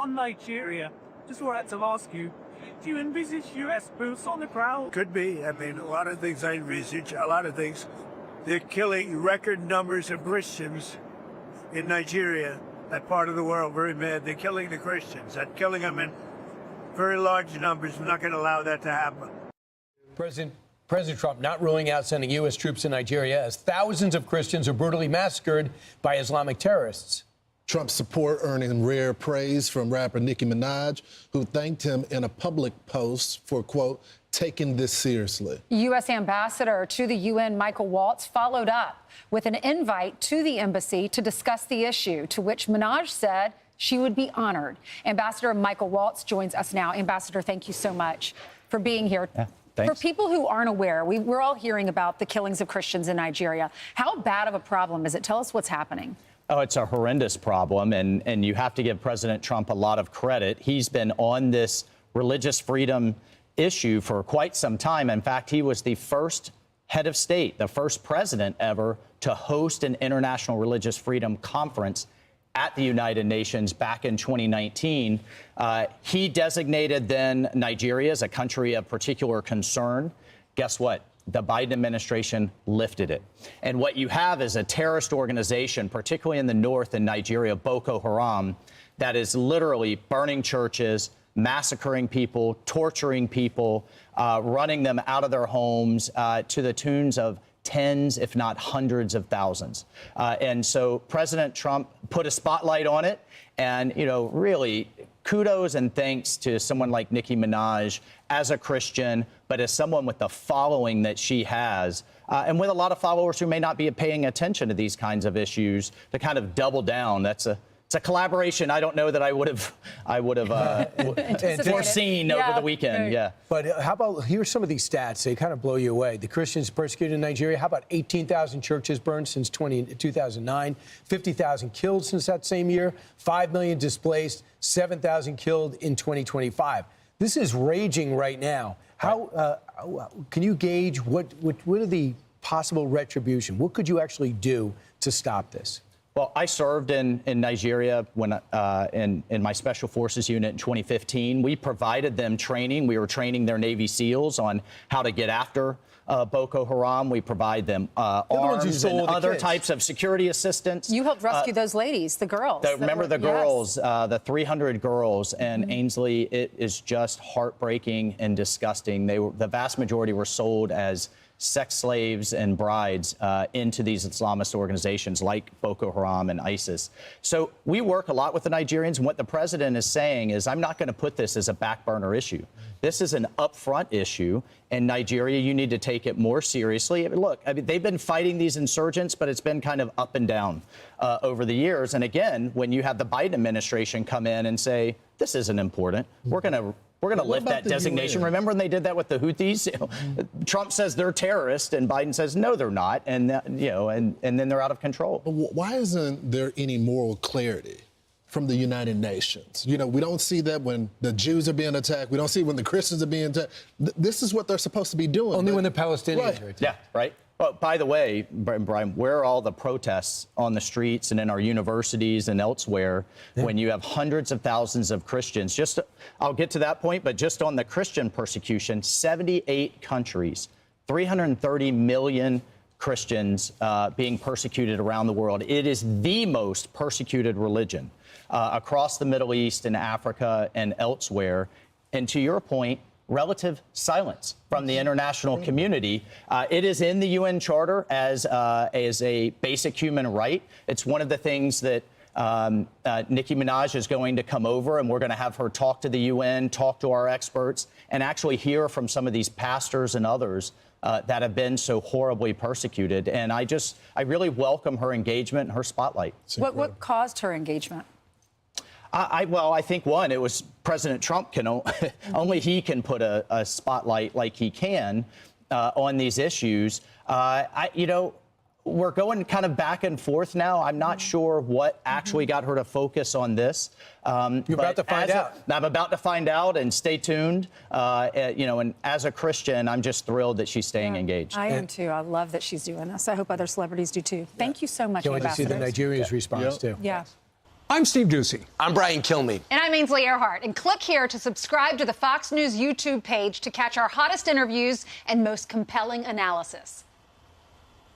on Nigeria, just wanted to ask you, do you envisage U.S. boots on the ground? Could be. I mean, a lot of things I envisage, a lot of things. They're killing record numbers of Christians in Nigeria, that part of the world, very bad. They're killing the Christians. They're killing them in very large numbers. We're not going to allow that to happen. President Trump not ruling out sending U.S. troops to Nigeria as thousands of Christians are brutally massacred by Islamic terrorists. Trump's support earning rare praise from rapper Nicki Minaj, who thanked him in a public post for, quote, taking this seriously. U.S. Ambassador to the UN, Michael Waltz, followed up with an invite to the embassy to discuss the issue, to which Minaj said she would be honored. Ambassador Michael Waltz joins us now. Ambassador, thank you so much for being here. Yeah, thanks. For people who aren't aware, we're all hearing about the killings of Christians in Nigeria. How bad of a problem is it? Tell us what's happening. Oh, it's a horrendous problem, and you have to give President Trump a lot of credit. He's been on this religious freedom issue for quite some time. In fact, he was the first head of state, the first president ever to host an international religious freedom conference at the United Nations back in 2019. He designated then Nigeria as a country of particular concern. Guess what? The Biden administration lifted it. And what you have is a terrorist organization, particularly in the north in Nigeria, Boko Haram, that is literally burning churches, massacring people, torturing people, running them out of their homes to the tunes of tens, if not hundreds of thousands. And so President Trump put a spotlight on it. And, you know, really, kudos and thanks to someone like Nicki Minaj as a Christian, but as someone with the following that she has, and with a lot of followers who may not be paying attention to these kinds of issues, to kind of double down. It's a collaboration I don't know that I would have foreseen over the weekend. Yeah. But how about, here's some of these stats. They kind of blow you away. The Christians persecuted in Nigeria, how about 18,000 churches burned since 2009, 50,000 killed since that same year, 5 million displaced, 7,000 killed in 2025. This is raging right now. How can you gauge what are the possible retribution? What could you actually do to stop this? Well, I served in Nigeria when in my Special Forces unit in 2015. We provided them training. We were training their Navy SEALs on how to get after Boko Haram. We provide them arms and other types of security assistance. You helped rescue those ladies, the girls. Remember the girls, the 300 girls, and Ainsley, it is just heartbreaking and disgusting. The vast majority were sold as sex slaves and brides into these Islamist organizations like Boko Haram and ISIS. So we work a lot with the Nigerians, and what the president is saying is, I'm not going to put this as a back burner issue. This is an upfront issue, and Nigeria, you need to take it more seriously. Look, I mean, they've been fighting these insurgents, but it's been kind of up and down over the years. And again, when you have the Biden administration come in and say, this isn't important, we're going to lift that designation. UN? Remember when they did that with the Houthis? You know, Trump says they're terrorists, and Biden says no, they're not, and and then they're out of control. But why isn't there any moral clarity from the United Nations? You know, we don't see that when the Jews are being attacked. We don't see it when the Christians are being attacked. This is what they're supposed to be doing. Only when the Palestinians are attacked. Yeah, right. Well, by the way, Brian, where are all the protests on the streets and in our universities and elsewhere when you have hundreds of thousands of Christians? I'll get to that point, but just on the Christian persecution, 78 countries, 330 million Christians being persecuted around the world. It is the most persecuted religion across the Middle East and Africa and elsewhere. And to your point, relative silence from the international community. It is in the UN Charter as a basic human right. It's one of the things that Nicki Minaj is going to come over, and we're going to have her talk to the UN, talk to our experts, and actually hear from some of these pastors and others that have been so horribly persecuted. And I really welcome her engagement and her spotlight. What caused her engagement? Well, I think, one, it was President Trump only he can put a spotlight like he can on these issues. We're going kind of back and forth now. I'm not sure what actually got her to focus on this. You're about to find out. I'm about to find out, and stay tuned. And as a Christian, I'm just thrilled that she's staying engaged. I am too. I love that she's doing this. I hope other celebrities do too. Thank you so much, Ambassador. Can't wait to see the Nigerians' response too. Yeah. I'm Steve Doocy. I'm Brian Kilmeade. And I'm Ainsley Earhart. And click here to subscribe to the Fox News YouTube page to catch our hottest interviews and most compelling analysis.